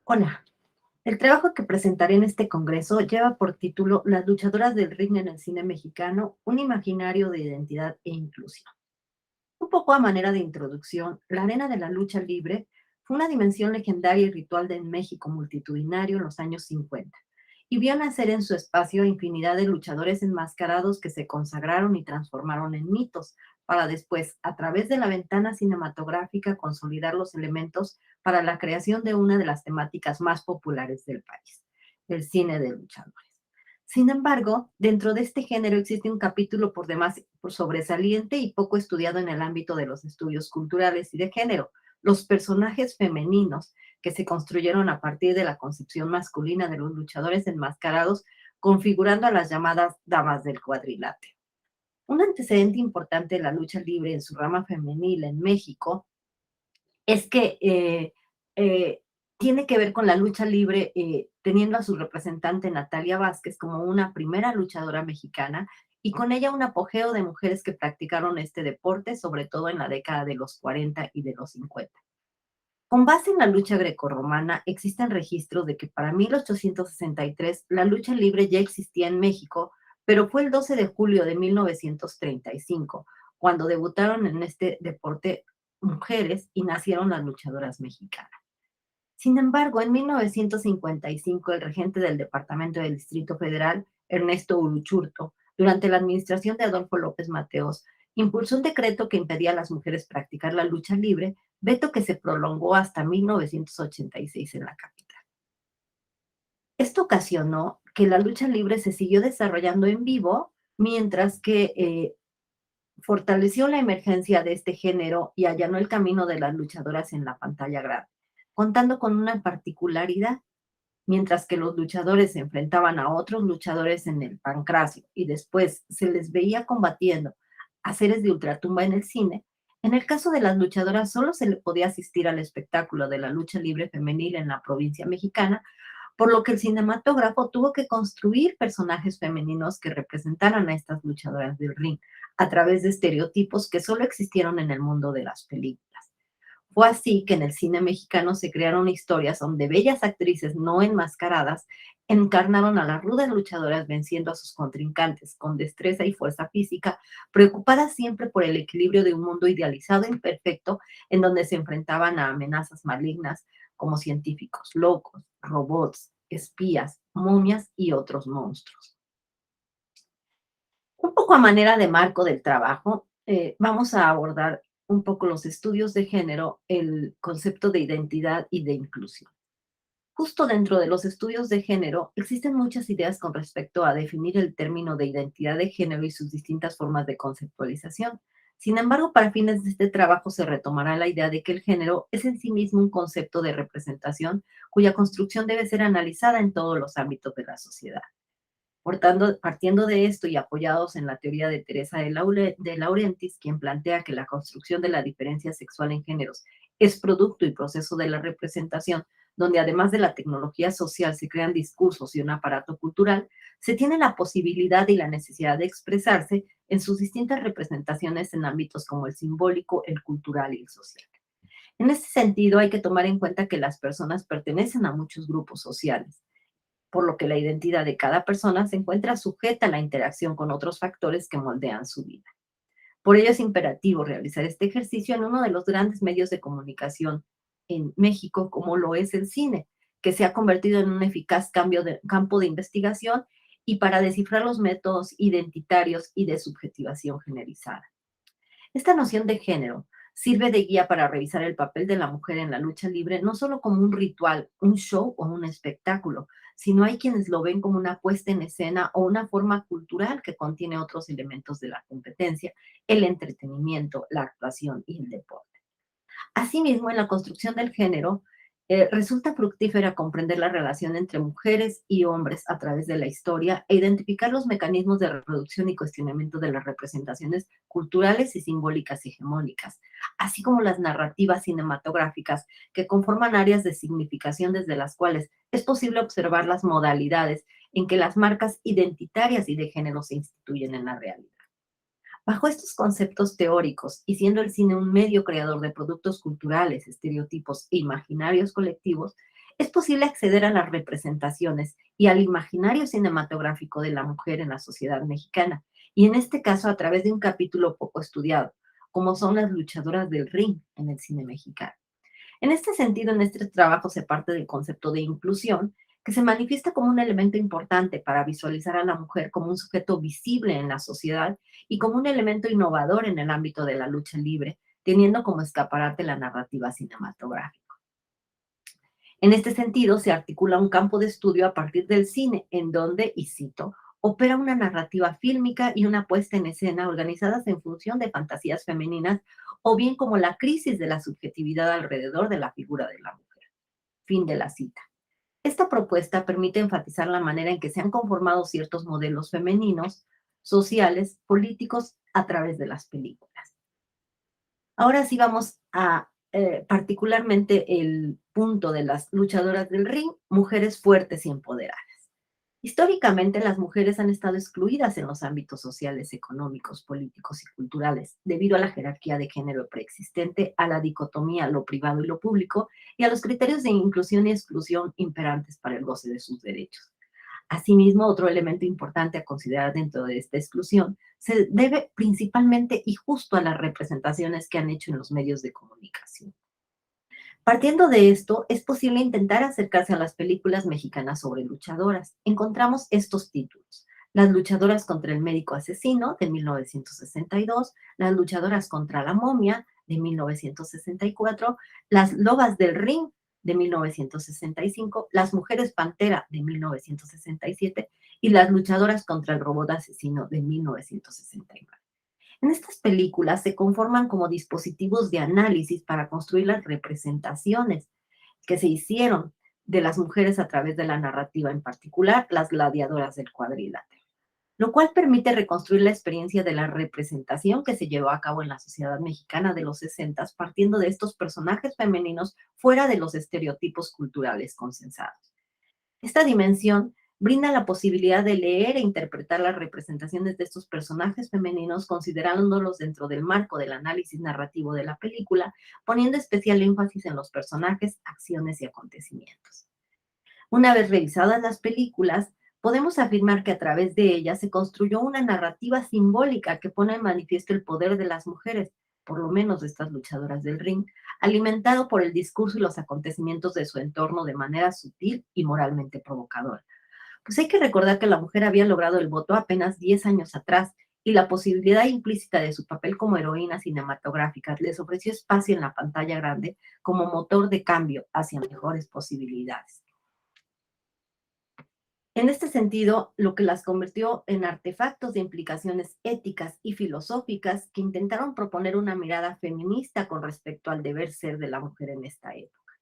Hola, el trabajo que presentaré en este congreso lleva por título Las luchadoras del ring en el cine mexicano, un imaginario de identidad e inclusión. Un poco a manera de introducción, la arena de la lucha libre fue una dimensión legendaria y ritual del México multitudinario en los años 50 y vio nacer en su espacio infinidad de luchadores enmascarados que se consagraron y transformaron en mitos, para después, a través de la ventana cinematográfica, consolidar los elementos para la creación de una de las temáticas más populares del país, el cine de luchadores. Sin embargo, dentro de este género existe un capítulo por demás sobresaliente y poco estudiado en el ámbito de los estudios culturales y de género: los personajes femeninos que se construyeron a partir de la concepción masculina de los luchadores enmascarados, configurando a las llamadas damas del cuadrilátero. Un antecedente importante de la lucha libre en su rama femenil en México es que eh, tiene que ver con la lucha libre, teniendo a su representante Natalia Vázquez como una primera luchadora mexicana, y con ella un apogeo de mujeres que practicaron este deporte, sobre todo en la década de los 40 y de los 50. Con base en la lucha grecorromana, existen registros de que para 1863 la lucha libre ya existía en México, pero fue el 12 de julio de 1935 cuando debutaron en este deporte mujeres y nacieron las luchadoras mexicanas. Sin embargo, en 1955, el regente del Departamento del Distrito Federal, Ernesto Uruchurtu, durante la administración de Adolfo López Mateos, impulsó un decreto que impedía a las mujeres practicar la lucha libre, veto que se prolongó hasta 1986 en la capital. Esto ocasionó que la lucha libre se siguió desarrollando en vivo, mientras que fortaleció la emergencia de este género y allanó el camino de las luchadoras en la pantalla grande, contando con una particularidad: mientras que los luchadores se enfrentaban a otros luchadores en el pancracio y después se les veía combatiendo a seres de ultratumba en el cine, en el caso de las luchadoras solo se le podía asistir al espectáculo de la lucha libre femenil en la provincia mexicana, por lo que el cinematógrafo tuvo que construir personajes femeninos que representaran a estas luchadoras del ring a través de estereotipos que solo existieron en el mundo de las películas. Fue así que en el cine mexicano se crearon historias donde bellas actrices no enmascaradas encarnaron a las rudas luchadoras, venciendo a sus contrincantes con destreza y fuerza física, preocupadas siempre por el equilibrio de un mundo idealizado e imperfecto, en donde se enfrentaban a amenazas malignas como científicos locos, robots, espías, momias y otros monstruos. Un poco a manera de marco del trabajo, vamos a abordar un poco los estudios de género, el concepto de identidad y de inclusión. Justo dentro de los estudios de género existen muchas ideas con respecto a definir el término de identidad de género y sus distintas formas de conceptualización. Sin embargo, para fines de este trabajo se retomará la idea de que el género es en sí mismo un concepto de representación cuya construcción debe ser analizada en todos los ámbitos de la sociedad. Partiendo de esto y apoyados en la teoría de Teresa de Laurentiis, quien plantea que la construcción de la diferencia sexual en géneros es producto y proceso de la representación, donde además de la tecnología social se crean discursos y un aparato cultural, se tiene la posibilidad y la necesidad de expresarse en sus distintas representaciones en ámbitos como el simbólico, el cultural y el social. En este sentido, hay que tomar en cuenta que las personas pertenecen a muchos grupos sociales, por lo que la identidad de cada persona se encuentra sujeta a la interacción con otros factores que moldean su vida. Por ello es imperativo realizar este ejercicio en uno de los grandes medios de comunicación en México, como lo es el cine, que se ha convertido en un eficaz campo de investigación y para descifrar los métodos identitarios y de subjetivación generalizada. Esta noción de género sirve de guía para revisar el papel de la mujer en la lucha libre, no solo como un ritual, un show o un espectáculo, sino hay quienes lo ven como una puesta en escena o una forma cultural que contiene otros elementos de la competencia, el entretenimiento, la actuación y el deporte. Asimismo, en la construcción del género, resulta fructífera comprender la relación entre mujeres y hombres a través de la historia e identificar los mecanismos de reproducción y cuestionamiento de las representaciones culturales y simbólicas hegemónicas, así como las narrativas cinematográficas que conforman áreas de significación desde las cuales es posible observar las modalidades en que las marcas identitarias y de género se instituyen en la realidad. Bajo estos conceptos teóricos, y siendo el cine un medio creador de productos culturales, estereotipos e imaginarios colectivos, es posible acceder a las representaciones y al imaginario cinematográfico de la mujer en la sociedad mexicana, y en este caso a través de un capítulo poco estudiado, como son las luchadoras del ring en el cine mexicano. En este sentido, en este trabajo se parte del concepto de inclusión, que se manifiesta como un elemento importante para visualizar a la mujer como un sujeto visible en la sociedad y como un elemento innovador en el ámbito de la lucha libre, teniendo como escaparate la narrativa cinematográfica. En este sentido, se articula un campo de estudio a partir del cine, en donde, y cito, opera una narrativa fílmica y una puesta en escena organizadas en función de fantasías femeninas o bien como la crisis de la subjetividad alrededor de la figura de la mujer. Fin de la cita. Esta propuesta permite enfatizar la manera en que se han conformado ciertos modelos femeninos, sociales, políticos a través de las películas. Ahora sí vamos a particularmente el punto de las luchadoras del ring, mujeres fuertes y empoderadas. Históricamente, las mujeres han estado excluidas en los ámbitos sociales, económicos, políticos y culturales, debido a la jerarquía de género preexistente, a la dicotomía lo privado y lo público, y a los criterios de inclusión y exclusión imperantes para el goce de sus derechos. Asimismo, otro elemento importante a considerar dentro de esta exclusión se debe principalmente y justo a las representaciones que han hecho en los medios de comunicación. Partiendo de esto, es posible intentar acercarse a las películas mexicanas sobre luchadoras. Encontramos estos títulos: Las luchadoras contra el médico asesino, de 1962, Las luchadoras contra la momia, de 1964, Las lobas del ring, de 1965, Las mujeres pantera, de 1967, y Las luchadoras contra el robot asesino, de 1969. En estas películas se conforman como dispositivos de análisis para construir las representaciones que se hicieron de las mujeres a través de la narrativa, en particular las gladiadoras del cuadrilátero, lo cual permite reconstruir la experiencia de la representación que se llevó a cabo en la sociedad mexicana de los 60, partiendo de estos personajes femeninos fuera de los estereotipos culturales consensados. Esta dimensión brinda la posibilidad de leer e interpretar las representaciones de estos personajes femeninos, considerándolos dentro del marco del análisis narrativo de la película, poniendo especial énfasis en los personajes, acciones y acontecimientos. Una vez revisadas las películas, podemos afirmar que a través de ellas se construyó una narrativa simbólica que pone en manifiesto el poder de las mujeres, por lo menos de estas luchadoras del ring, alimentado por el discurso y los acontecimientos de su entorno de manera sutil y moralmente provocadora. Pues hay que recordar que la mujer había logrado el voto apenas 10 años atrás, y la posibilidad implícita de su papel como heroína cinematográfica les ofreció espacio en la pantalla grande como motor de cambio hacia mejores posibilidades. En este sentido, lo que las convirtió en artefactos de implicaciones éticas y filosóficas que intentaron proponer una mirada feminista con respecto al deber ser de la mujer en esta época.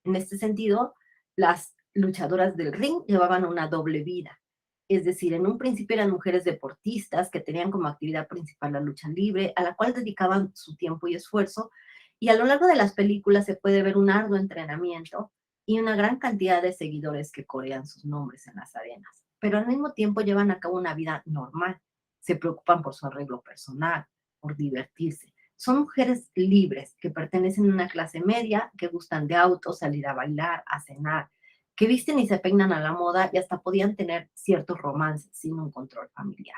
En este sentido, las luchadoras del ring llevaban una doble vida. Es decir, en un principio eran mujeres deportistas que tenían como actividad principal la lucha libre, a la cual dedicaban su tiempo y esfuerzo, y a lo largo de las películas se puede ver un arduo entrenamiento y una gran cantidad de seguidores que corean sus nombres en las arenas. Pero al mismo tiempo llevan a cabo una vida normal. Se preocupan por su arreglo personal, por divertirse. Son mujeres libres que pertenecen a una clase media, que gustan de autos, salir a bailar, a cenar, que visten y se peinan a la moda y hasta podían tener ciertos romances sin un control familiar.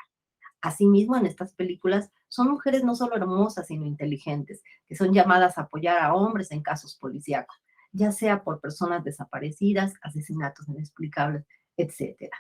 Asimismo, en estas películas son mujeres no solo hermosas, sino inteligentes, que son llamadas a apoyar a hombres en casos policíacos, ya sea por personas desaparecidas, asesinatos inexplicables, etcétera.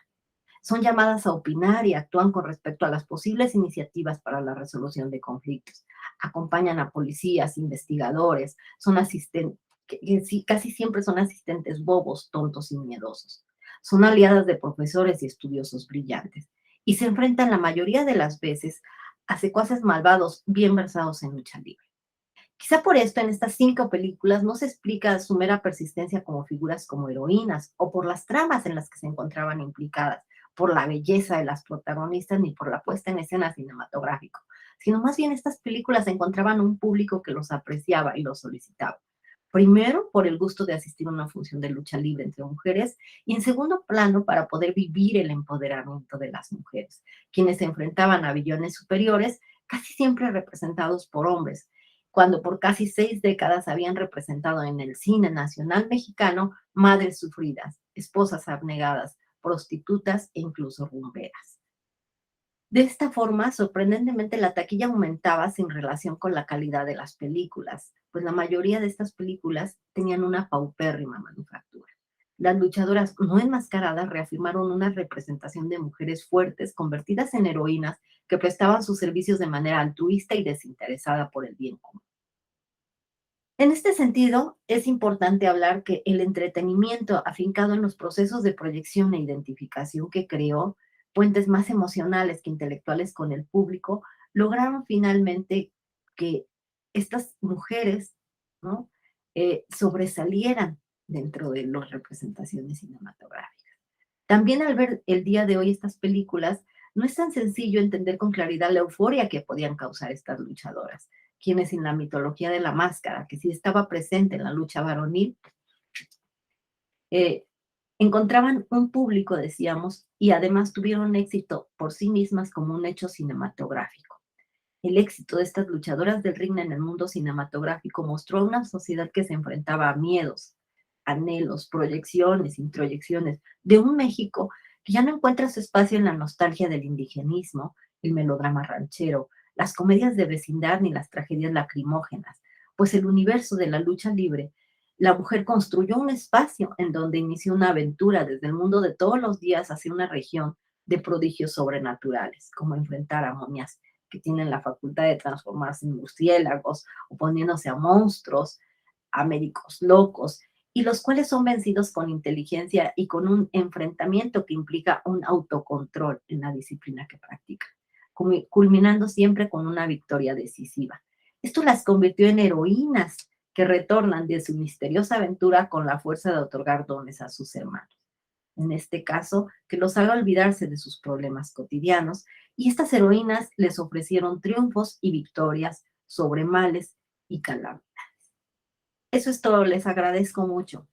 Son llamadas a opinar y actúan con respecto a las posibles iniciativas para la resolución de conflictos. Acompañan a policías, investigadores, son asistentes, que sí, casi siempre son asistentes bobos, tontos y miedosos. Son aliadas de profesores y estudiosos brillantes, y se enfrentan la mayoría de las veces a secuaces malvados bien versados en lucha libre. Quizá por esto en estas 5 películas no se explica su mera persistencia como figuras como heroínas, o por las tramas en las que se encontraban implicadas, por la belleza de las protagonistas ni por la puesta en escena cinematográfica, sino más bien estas películas encontraban un público que los apreciaba y los solicitaba. Primero, por el gusto de asistir a una función de lucha libre entre mujeres, y en segundo plano, para poder vivir el empoderamiento de las mujeres, quienes se enfrentaban a billones superiores, casi siempre representados por hombres, cuando por casi 6 décadas habían representado en el cine nacional mexicano madres sufridas, esposas abnegadas, prostitutas e incluso rumberas. De esta forma, sorprendentemente, la taquilla aumentaba sin relación con la calidad de las películas, pues la mayoría de estas películas tenían una paupérrima manufactura. Las luchadoras no enmascaradas reafirmaron una representación de mujeres fuertes convertidas en heroínas que prestaban sus servicios de manera altruista y desinteresada por el bien común. En este sentido, es importante hablar que el entretenimiento afincado en los procesos de proyección e identificación que creó puentes más emocionales que intelectuales con el público, lograron finalmente que estas mujeres, ¿no? Sobresalieran dentro de las representaciones cinematográficas. También al ver el día de hoy estas películas, no es tan sencillo entender con claridad la euforia que podían causar estas luchadoras, quienes en la mitología de la máscara, que sí estaba presente en la lucha varonil, eh, encontraban un público, decíamos, y además tuvieron éxito por sí mismas como un hecho cinematográfico. El éxito de estas luchadoras del ring en el mundo cinematográfico mostró a una sociedad que se enfrentaba a miedos, anhelos, proyecciones, introyecciones de un México que ya no encuentra su espacio en la nostalgia del indigenismo, el melodrama ranchero, las comedias de vecindad ni las tragedias lacrimógenas, pues el universo de la lucha libre, la mujer construyó un espacio en donde inició una aventura desde el mundo de todos los días hacia una región de prodigios sobrenaturales, como enfrentar a momias que tienen la facultad de transformarse en murciélagos, oponiéndose a monstruos, a médicos locos, y los cuales son vencidos con inteligencia y con un enfrentamiento que implica un autocontrol en la disciplina que practican, culminando siempre con una victoria decisiva. Esto las convirtió en heroínas que retornan de su misteriosa aventura con la fuerza de otorgar dones a sus hermanos. En este caso, que los haga olvidarse de sus problemas cotidianos, y estas heroínas les ofrecieron triunfos y victorias sobre males y calamidades. Eso es todo, les agradezco mucho.